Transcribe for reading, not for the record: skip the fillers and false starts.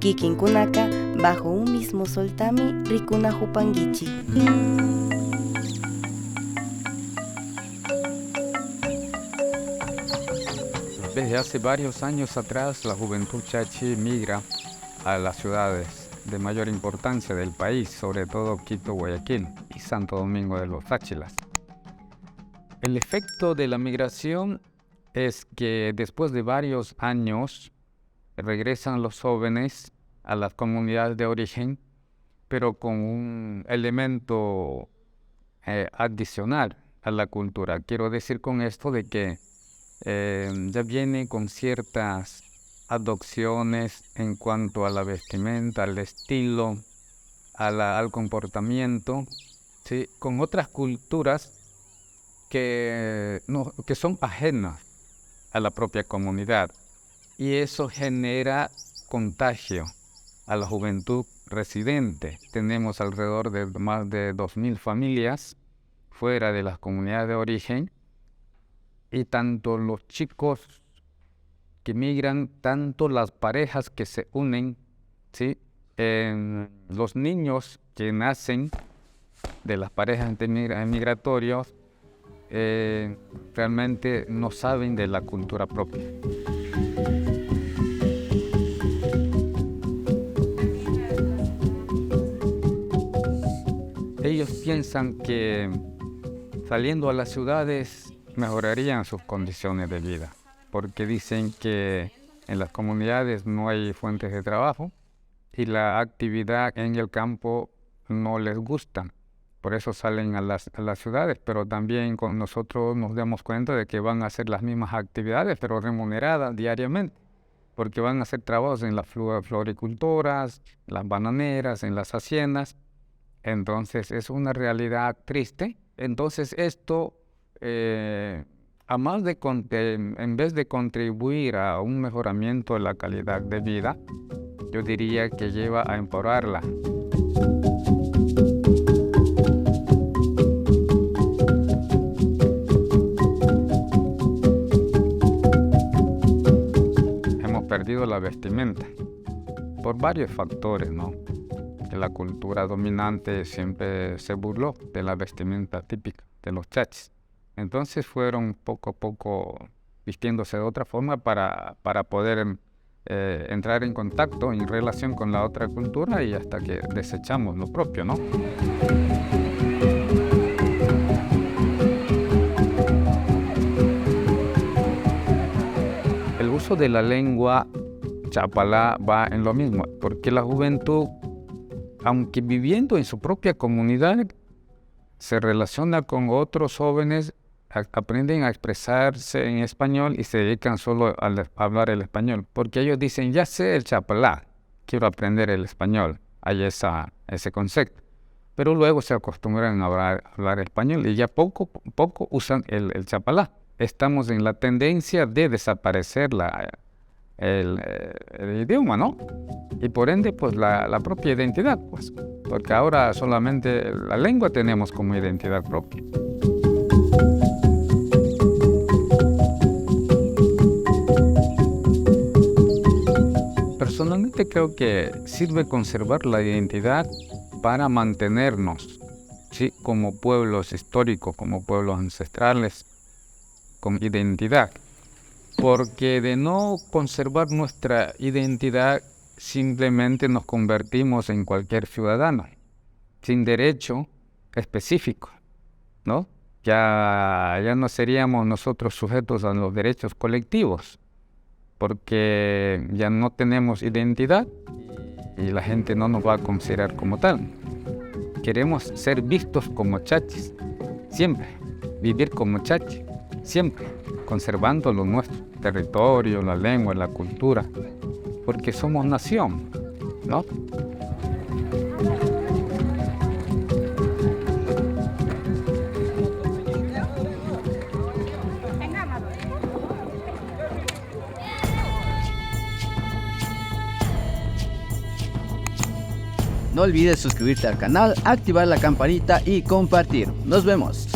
kikinkunaka bajo un mismo soltami rikuna hupangichi. Desde hace varios años atrás, la juventud chachi migra a las ciudades de mayor importancia del país, sobre todo Quito, Guayaquil y Santo Domingo de los Táchilas. El efecto de la migración es que después de varios años regresan los jóvenes a las comunidades de origen, pero con un elemento adicional a la cultura. Quiero decir con esto de que ya viene con ciertas adopciones en cuanto a la vestimenta, al estilo, al comportamiento, ¿sí? Con otras culturas que son ajenas a la propia comunidad. Y eso genera contagio a la juventud residente. Tenemos alrededor de más de 2.000 familias fuera de las comunidades de origen, y tanto los chicos que migran, tanto las parejas que se unen, ¿sí? Los niños que nacen de las parejas migratorias realmente no saben de la cultura propia. Ellos piensan que saliendo a las ciudades mejorarían sus condiciones de vida, porque dicen que en las comunidades no hay fuentes de trabajo y la actividad en el campo no les gusta. Por eso salen a las ciudades, pero también nosotros nos damos cuenta de que van a hacer las mismas actividades, pero remuneradas diariamente, porque van a hacer trabajos en las floricultoras, las bananeras, en las haciendas. Entonces es una realidad triste. Entonces esto, en vez de contribuir a un mejoramiento de la calidad de vida, yo diría que lleva a empeorarla. Hemos perdido la vestimenta por varios factores, ¿no? Que la cultura dominante siempre se burló de la vestimenta típica de los chachis. Entonces fueron poco a poco vistiéndose de otra forma para poder entrar en contacto, en relación con la otra cultura, y hasta que desechamos lo propio, ¿no? El uso de la lengua chapalá va en lo mismo, porque la juventud, aunque viviendo en su propia comunidad, se relaciona con otros jóvenes, aprenden a expresarse en español y se dedican solo a hablar el español, porque ellos dicen, ya sé el chapalá, quiero aprender el español, hay ese concepto. Pero luego se acostumbran a hablar español y ya poco usan el chapalá. Estamos en la tendencia de desaparecer el idioma, ¿no? Y por ende, pues la propia identidad, pues, porque ahora solamente la lengua tenemos como identidad propia. Personalmente creo que sirve conservar la identidad para mantenernos, ¿sí? Como pueblos históricos, como pueblos ancestrales, con identidad. Porque de no conservar nuestra identidad, simplemente nos convertimos en cualquier ciudadano, sin derecho específico, ¿no? Ya no seríamos nosotros sujetos a los derechos colectivos, porque ya no tenemos identidad y la gente no nos va a considerar como tal. Queremos ser vistos como chachis, siempre, vivir como chachis, siempre, conservando lo nuestro, territorio, la lengua, la cultura, porque somos nación, ¿no? No olvides suscribirte al canal, activar la campanita y compartir. Nos vemos.